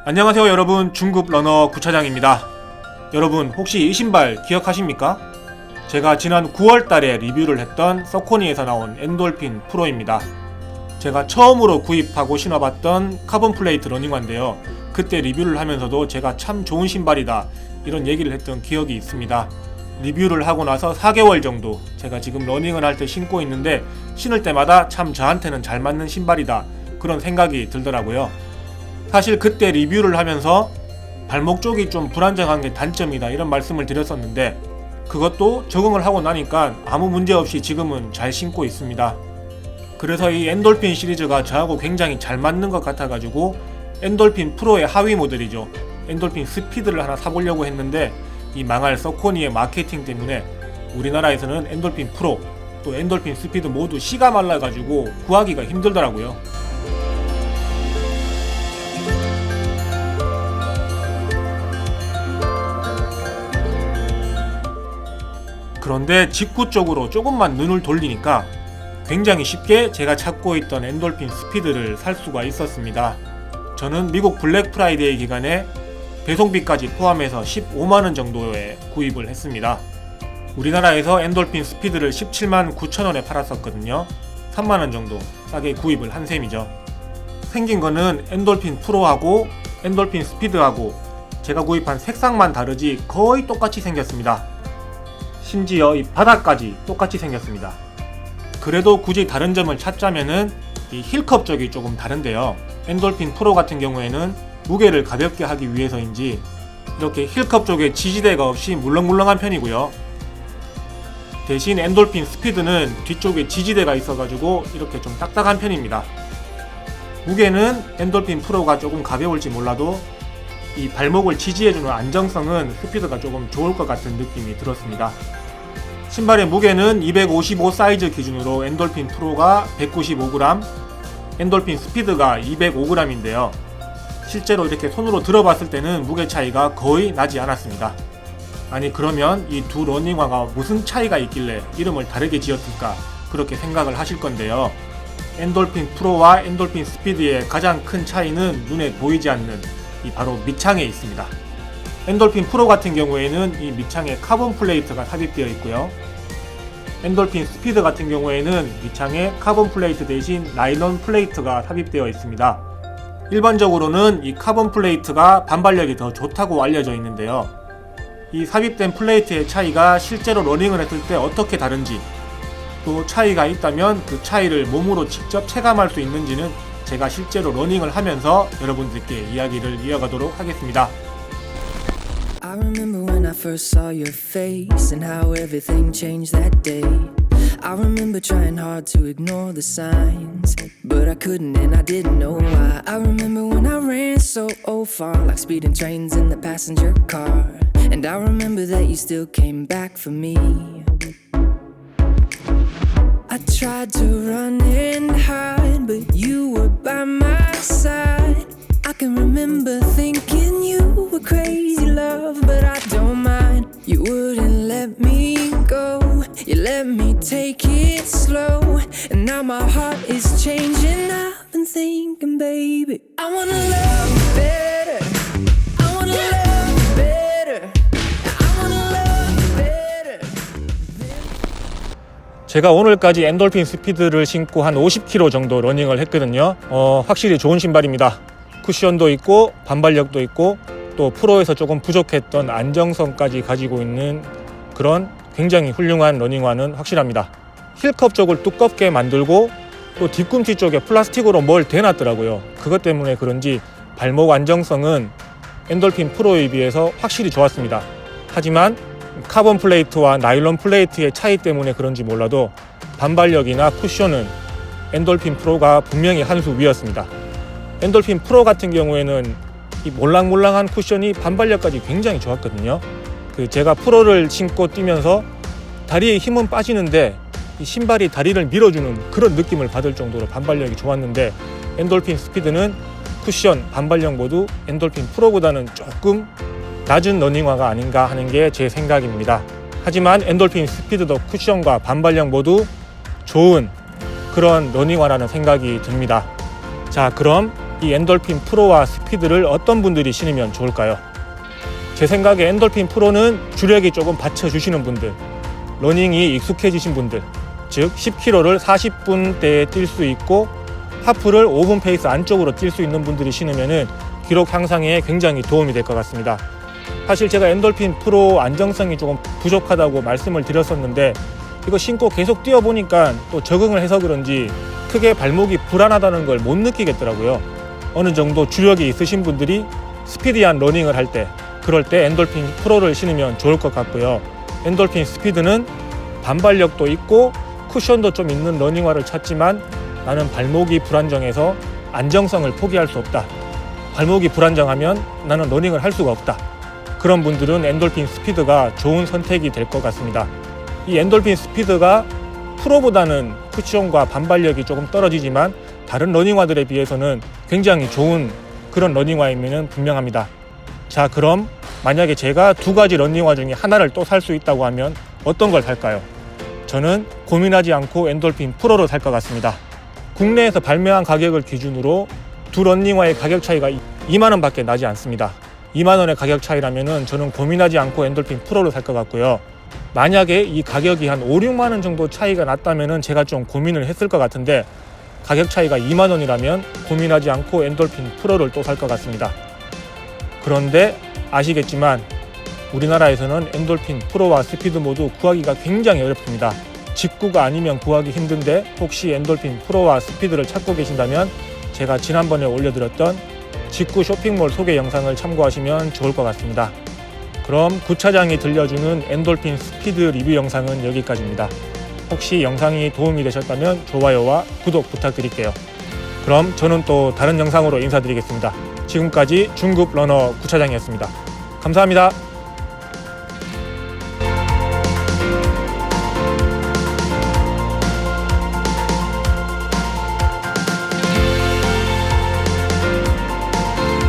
안녕하세요 여러분, 중급 러너 구차장입니다. 여러분 혹시 이 신발 기억하십니까? 제가 지난 9월달에 리뷰를 했던 서코니에서 나온 엔돌핀 프로입니다. 제가 처음으로 구입하고 신어봤던 카본 플레이트 러닝화인데요, 그때 리뷰를 하면서도 제가 참 좋은 신발이다 이런 얘기를 했던 기억이 있습니다. 리뷰를 하고 나서 4개월 정도 제가 지금 러닝을 할 때 신고 있는데, 신을 때마다 참 저한테는 잘 맞는 신발이다 그런 생각이 들더라고요. 사실 그때 리뷰를 하면서 발목 쪽이 좀 불안정한 게 단점이다 이런 말씀을 드렸었는데, 그것도 적응을 하고 나니까 아무 문제 없이 지금은 잘 신고 있습니다. 그래서 이 엔돌핀 시리즈가 저하고 굉장히 잘 맞는 것 같아가지고 엔돌핀 프로의 하위 모델이죠, 엔돌핀 스피드를 하나 사보려고 했는데, 이 망할 서코니의 마케팅 때문에 우리나라에서는 엔돌핀 프로 또 엔돌핀 스피드 모두 씨가 말라가지고 구하기가 힘들더라고요. 그런데 직구 쪽으로 조금만 눈을 돌리니까 굉장히 쉽게 제가 찾고 있던 엔돌핀 스피드를 살 수가 있었습니다. 저는 미국 블랙 프라이데이 기간에 배송비까지 포함해서 15만원 정도에 구입을 했습니다. 우리나라에서 엔돌핀 스피드를 17만 9천원에 팔았었거든요. 3만원 정도 싸게 구입을 한 셈이죠. 생긴 거는 엔돌핀 프로하고 엔돌핀 스피드하고 제가 구입한 색상만 다르지 거의 똑같이 생겼습니다. 심지어 이 바닥까지 똑같이 생겼습니다. 그래도 굳이 다른 점을 찾자면은 이 힐컵 쪽이 조금 다른데요, 엔돌핀 프로 같은 경우에는 무게를 가볍게 하기 위해서인지 이렇게 힐컵 쪽에 지지대가 없이 물렁물렁한 편이고요. 대신 엔돌핀 스피드는 뒤쪽에 지지대가 있어가지고 이렇게 좀 딱딱한 편입니다. 무게는 엔돌핀 프로가 조금 가벼울지 몰라도 이 발목을 지지해주는 안정성은 스피드가 조금 좋을 것 같은 느낌이 들었습니다. 신발의 무게는 255 사이즈 기준으로 엔돌핀 프로가 195g, 엔돌핀 스피드가 205g인데요. 실제로 이렇게 손으로 들어봤을 때는 무게 차이가 거의 나지 않았습니다. 아니 그러면 이 두 러닝화가 무슨 차이가 있길래 이름을 다르게 지었을까 그렇게 생각을 하실 건데요. 엔돌핀 프로와 엔돌핀 스피드의 가장 큰 차이는 눈에 보이지 않는 이 바로 밑창에 있습니다. 엔돌핀 프로 같은 경우에는 이 밑창에 카본 플레이트가 삽입되어 있고요. 엔돌핀 스피드 같은 경우에는 밑창에 카본 플레이트 대신 나일론 플레이트가 삽입되어 있습니다. 일반적으로는 이 카본 플레이트가 반발력이 더 좋다고 알려져 있는데요, 이 삽입된 플레이트의 차이가 실제로 러닝을 했을 때 어떻게 다른지, 또 차이가 있다면 그 차이를 몸으로 직접 체감할 수 있는지는 제가 실제로 러닝을 하면서 여러분들께 이야기를 이어가도록 하겠습니다. I remember when I first saw your face and how everything changed that day. I remember trying hard to ignore the signs, but I couldn't and I didn't know why. I remember when I ran so far, like speeding trains in the passenger car. And I remember that you still came back for me. I tried to run and hide, but you were by my side. I can remember thinking you were crazy love, but I don't mind. You wouldn't let me go, you let me take it slow. And now my heart is changing, I've been thinking baby, I wanna love you better, I wanna love you better, I wanna love you better. 제가 오늘까지 엔돌핀 스피드를 신고 한 50km 정도 러닝을 했거든요. 확실히 좋은 신발입니다. 쿠션도 있고 반발력도 있고 또 프로에서 조금 부족했던 안정성까지 가지고 있는 그런 굉장히 훌륭한 러닝화는 확실합니다. 힐컵 쪽을 두껍게 만들고 또 뒤꿈치 쪽에 플라스틱으로 뭘 대놨더라고요. 그것 때문에 그런지 발목 안정성은 엔돌핀 프로에 비해서 확실히 좋았습니다. 하지만 카본 플레이트와 나일론 플레이트의 차이 때문에 그런지 몰라도 반발력이나 쿠션은 엔돌핀 프로가 분명히 한 수 위였습니다. 엔돌핀 프로 같은 경우에는 이 몰랑몰랑한 쿠션이 반발력까지 굉장히 좋았거든요. 제가 프로를 신고 뛰면서 다리에 힘은 빠지는데 이 신발이 다리를 밀어주는 그런 느낌을 받을 정도로 반발력이 좋았는데, 엔돌핀 스피드는 쿠션, 반발력 모두 엔돌핀 프로보다는 조금 낮은 러닝화가 아닌가 하는 게 제 생각입니다. 하지만 엔돌핀 스피드도 쿠션과 반발력 모두 좋은 그런 러닝화라는 생각이 듭니다. 자, 그럼 이 엔돌핀 프로와 스피드를 어떤 분들이 신으면 좋을까요? 제 생각에 엔돌핀 프로는 주력이 조금 받쳐주시는 분들, 러닝이 익숙해지신 분들, 즉 10km를 40분대에 뛸 수 있고 하프를 5분 페이스 안쪽으로 뛸 수 있는 분들이 신으면 기록 향상에 굉장히 도움이 될 것 같습니다. 사실 제가 엔돌핀 프로 안정성이 조금 부족하다고 말씀을 드렸었는데 이거 신고 계속 뛰어보니까 또 적응을 해서 그런지 크게 발목이 불안하다는 걸 못 느끼겠더라고요. 어느 정도 주력이 있으신 분들이 스피디한 러닝을 할 때, 그럴 때 엔돌핀 프로를 신으면 좋을 것 같고요. 엔돌핀 스피드는 반발력도 있고 쿠션도 좀 있는 러닝화를 찾지만 나는 발목이 불안정해서 안정성을 포기할 수 없다. 발목이 불안정하면 나는 러닝을 할 수가 없다. 그런 분들은 엔돌핀 스피드가 좋은 선택이 될 것 같습니다. 이 엔돌핀 스피드가 프로보다는 쿠션과 반발력이 조금 떨어지지만 다른 러닝화들에 비해서는 굉장히 좋은 그런 러닝화임은 분명합니다. 자, 그럼 만약에 제가 두 가지 러닝화 중에 하나를 또 살 수 있다고 하면 어떤 걸 살까요? 저는 고민하지 않고 엔돌핀 프로를 살 것 같습니다. 국내에서 발매한 가격을 기준으로 두 러닝화의 가격 차이가 2만 원 밖에 나지 않습니다. 2만 원의 가격 차이라면 저는 고민하지 않고 엔돌핀 프로를 살 것 같고요. 만약에 이 가격이 한 5, 6만 원 정도 차이가 났다면 제가 좀 고민을 했을 것 같은데 가격 차이가 2만 원이라면 고민하지 않고 엔돌핀 프로를 또 살 것 같습니다. 그런데 아시겠지만 우리나라에서는 엔돌핀 프로와 스피드 모두 구하기가 굉장히 어렵습니다. 직구가 아니면 구하기 힘든데 혹시 엔돌핀 프로와 스피드를 찾고 계신다면 제가 지난번에 올려드렸던 직구 쇼핑몰 소개 영상을 참고하시면 좋을 것 같습니다. 그럼 구차장이 들려주는 엔돌핀 스피드 리뷰 영상은 여기까지입니다. 혹시 영상이 도움이 되셨다면 좋아요와 구독 부탁드릴게요. 그럼 저는 또 다른 영상으로 인사드리겠습니다. 지금까지 중급 러너 구차장이었습니다. 감사합니다.